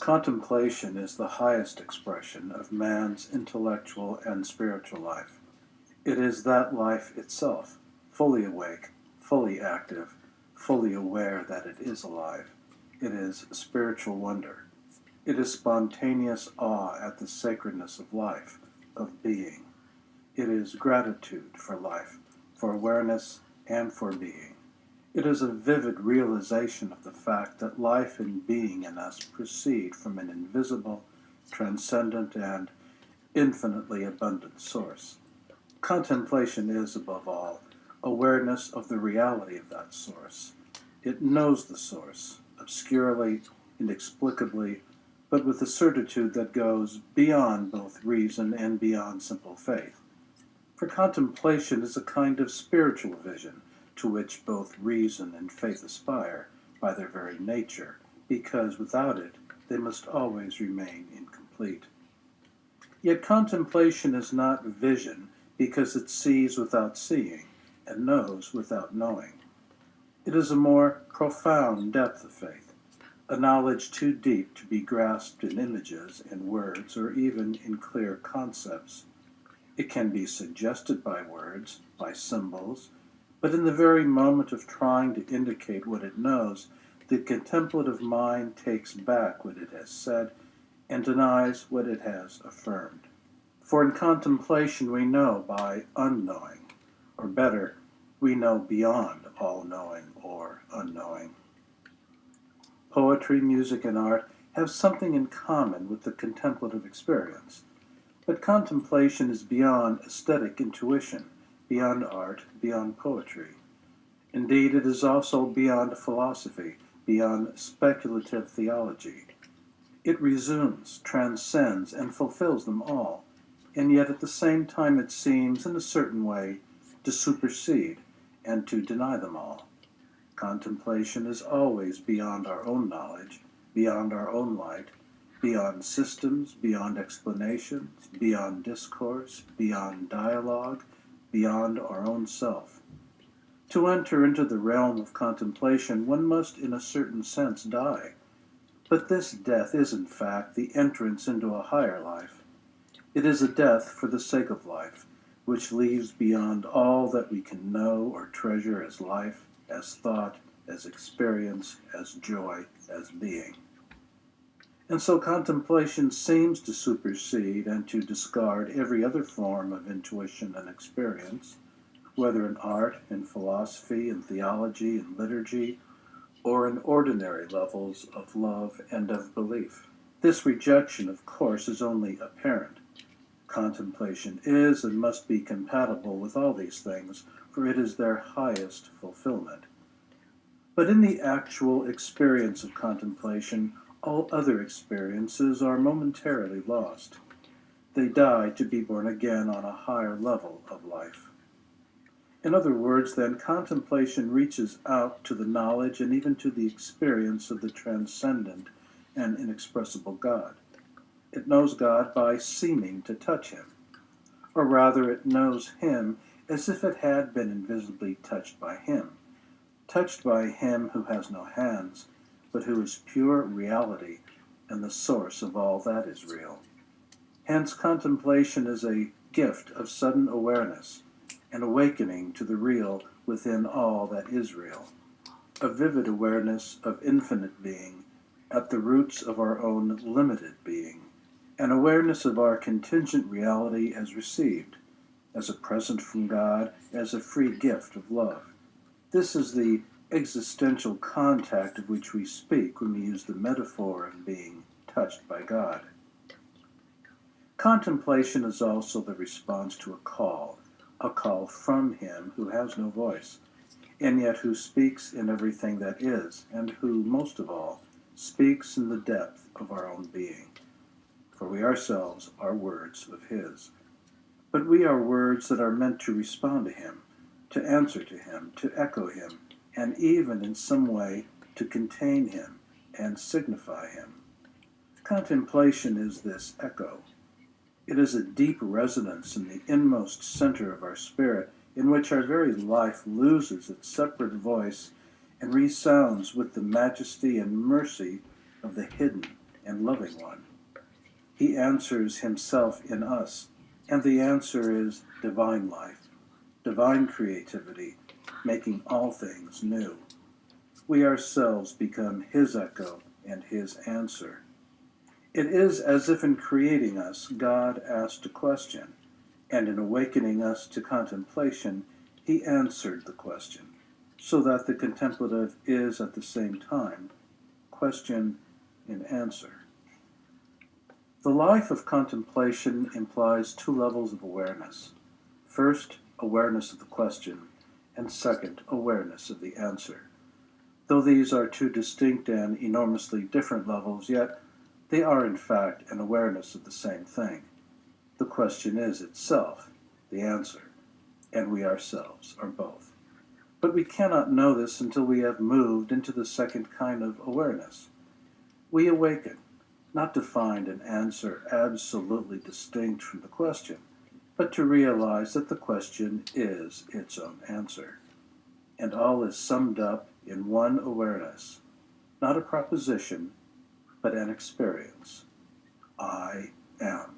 Contemplation is the highest expression of man's intellectual and spiritual life. It is that life itself, fully awake, fully active, fully aware that it is alive. It is spiritual wonder. It is spontaneous awe at the sacredness of life, of being. It is gratitude for life, for awareness, and for being. It is a vivid realization of the fact that life and being in us proceed from an invisible, transcendent, and infinitely abundant source. Contemplation is, above all, awareness of the reality of that source. It knows the source, obscurely, inexplicably, but with a certitude that goes beyond both reason and beyond simple faith. For contemplation is a kind of spiritual vision to which both reason and faith aspire by their very nature, because without it they must always remain incomplete. Yet contemplation is not vision because it sees without seeing and knows without knowing. It is a more profound depth of faith, a knowledge too deep to be grasped in images, in words, or even in clear concepts. It can be suggested by words, by symbols, but in the very moment of trying to indicate what it knows, the contemplative mind takes back what it has said and denies what it has affirmed. For in contemplation we know by unknowing, or better, we know beyond all knowing or unknowing. Poetry, music, and art have something in common with the contemplative experience. But contemplation is beyond aesthetic intuition, beyond art, beyond poetry. Indeed, it is also beyond philosophy, beyond speculative theology. It resumes, transcends, and fulfills them all, and yet at the same time it seems, in a certain way, to supersede and to deny them all. Contemplation is always beyond our own knowledge, beyond our own light, beyond systems, beyond explanations, beyond discourse, beyond dialogue, beyond our own self. To enter into the realm of contemplation, one must, in a certain sense, die. But this death is, in fact, the entrance into a higher life. It is a death for the sake of life, which leaves beyond all that we can know or treasure as life, as thought, as experience, as joy, as being. And so contemplation seems to supersede and to discard every other form of intuition and experience, whether in art, in philosophy, in theology, in liturgy, or in ordinary levels of love and of belief. This rejection, of course, is only apparent. Contemplation is and must be compatible with all these things, for it is their highest fulfillment. But in the actual experience of contemplation, all other experiences are momentarily lost. They die to be born again on a higher level of life. In other words, then, contemplation reaches out to the knowledge and even to the experience of the transcendent and inexpressible God. It knows God by seeming to touch him, or rather it knows him as if it had been invisibly touched by him who has no hands, but who is pure reality and the source of all that is real. Hence, contemplation is a gift of sudden awareness, an awakening to the real within all that is real, a vivid awareness of infinite being at the roots of our own limited being, an awareness of our contingent reality as received, as a present from God, as a free gift of love. This is the existential contact of which we speak when we use the metaphor of being touched by God. Contemplation is also the response to a call from him who has no voice, and yet who speaks in everything that is, and who, most of all, speaks in the depth of our own being. For we ourselves are words of his. But we are words that are meant to respond to him, to answer to him, to echo him, and even in some way to contain him and signify him. Contemplation is this echo. It is a deep resonance in the inmost center of our spirit, in which our very life loses its separate voice and resounds with the majesty and mercy of the hidden and loving one. He answers himself in us, and the answer is divine life, divine creativity, making all things new. We ourselves become his echo and his answer. It is as if in creating us, God asked a question, and in awakening us to contemplation, he answered the question, so that the contemplative is at the same time question and answer. The life of contemplation implies two levels of awareness. First, awareness of the question, and second, awareness of the answer. Though these are two distinct and enormously different levels, yet they are in fact an awareness of the same thing. The question is itself the answer, and we ourselves are both. But we cannot know this until we have moved into the second kind of awareness. We awaken, not to find an answer absolutely distinct from the question, but to realize that the question is its own answer, and all is summed up in one awareness, not a proposition, but an experience. I am.